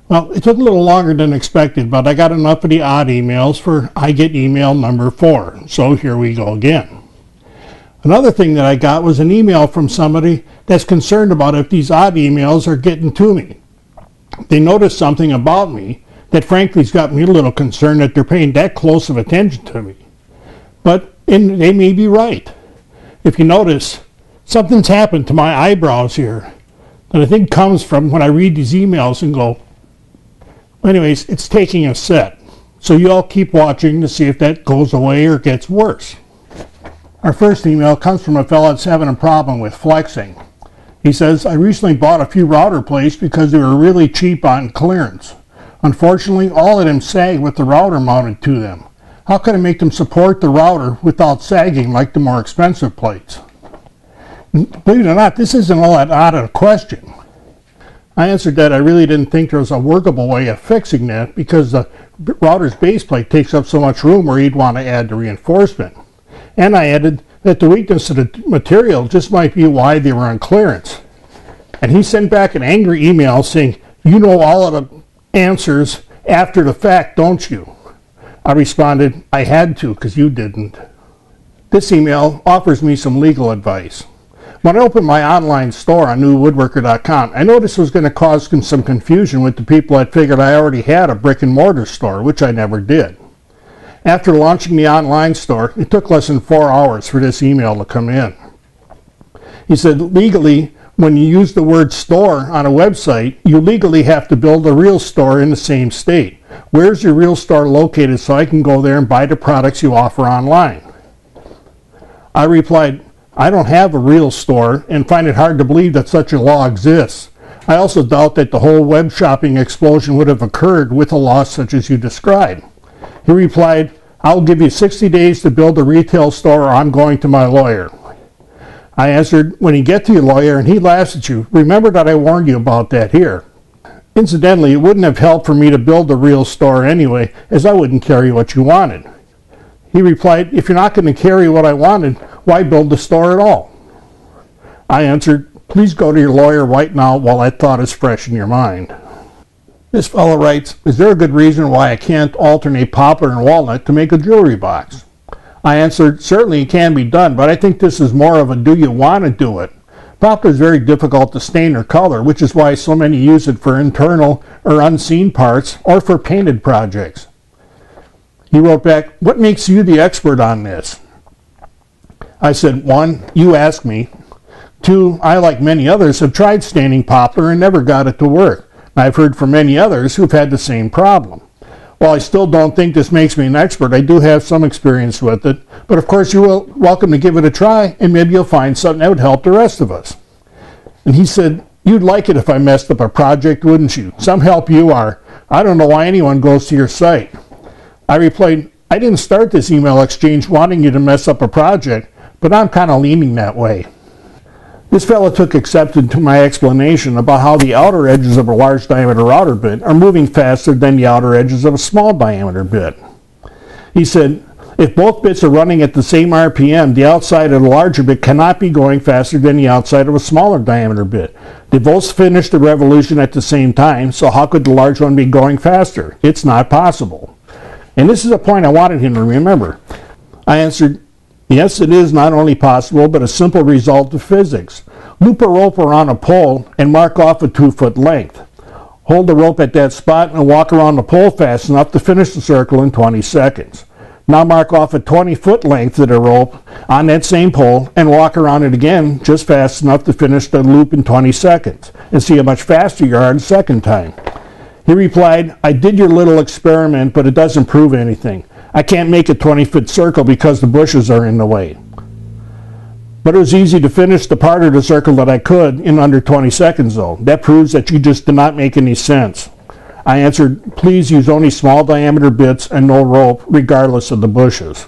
Well, it took a little longer than expected, but I got enough of the odd emails for I get email number 4. So here we go again. Another thing that I got was an email from somebody that's concerned about if these odd emails are getting to me. They noticed something about me that frankly's got me a little concerned that they're paying that close of attention to me. But they may be right. If you notice, something's happened to my eyebrows here that I think comes from when I read these emails and go, anyways, it's taking a set. So you all keep watching to see if that goes away or gets worse. Our first email comes from a fellow that's having a problem with flexing. He says, I recently bought a few router plates because they were really cheap on clearance. Unfortunately, all of them sag with the router mounted to them. How can I make them support the router without sagging like the more expensive plates? Believe it or not, this isn't all that odd a question. I answered that I really didn't think there was a workable way of fixing that because the router's base plate takes up so much room where you'd want to add the reinforcement. And I added that the weakness of the material just might be why they were on clearance. And he sent back an angry email saying, you know all of the answers after the fact, don't you? I responded, I had to because you didn't. This email offers me some legal advice. When I opened my online store on newwoodworker.com, I noticed it was going to cause some confusion with the people that figured I already had a brick and mortar store, which I never did. After launching the online store, it took less than 4 hours for this email to come in. He said, legally, when you use the word store on a website, you legally have to build a real store in the same state. Where's your real store located so I can go there and buy the products you offer online? I replied, I don't have a real store and find it hard to believe that such a law exists. I also doubt that the whole web shopping explosion would have occurred with a law such as you described. He replied, I'll give you 60 days to build a retail store or I'm going to my lawyer. I answered, when you get to your lawyer and he laughs at you, remember that I warned you about that here. Incidentally, it wouldn't have helped for me to build a real store anyway, as I wouldn't carry what you wanted. He replied, if you're not going to carry what I wanted, why build the store at all? I answered, please go to your lawyer right now while that thought is fresh in your mind. This fellow writes, is there a good reason why I can't alternate poplar and walnut to make a jewelry box? I answered, certainly it can be done, but I think this is more of a do you want to do it. Poplar is very difficult to stain or color, which is why so many use it for internal or unseen parts or for painted projects. He wrote back, what makes you the expert on this? I said, 1, you asked me. 2, I, like many others, have tried staining poplar and never got it to work. I've heard from many others who've had the same problem. While I still don't think this makes me an expert, I do have some experience with it. But of course, you're welcome to give it a try, and maybe you'll find something that would help the rest of us. And he said, you'd like it if I messed up a project, wouldn't you? Some help you are. I don't know why anyone goes to your site. I replied, I didn't start this email exchange wanting you to mess up a project, but I'm kind of leaning that way. This fellow took exception to my explanation about how the outer edges of a large diameter router bit are moving faster than the outer edges of a small diameter bit. He said, if both bits are running at the same RPM, the outside of the larger bit cannot be going faster than the outside of a smaller diameter bit. They both finished the revolution at the same time, so how could the large one be going faster? It's not possible. And this is a point I wanted him to remember. I answered, yes, it is not only possible, but a simple result of physics. Loop a rope around a pole and mark off a 2-foot length. Hold the rope at that spot and walk around the pole fast enough to finish the circle in 20 seconds. Now mark off a 20-foot length of the rope on that same pole and walk around it again just fast enough to finish the loop in 20 seconds and see how much faster you are the second time. He replied, I did your little experiment, but it doesn't prove anything. I can't make a 20-foot circle because the bushes are in the way. But it was easy to finish the part of the circle that I could in under 20 seconds though. That proves that you just did not make any sense. I answered, please use only small diameter bits and no rope regardless of the bushes.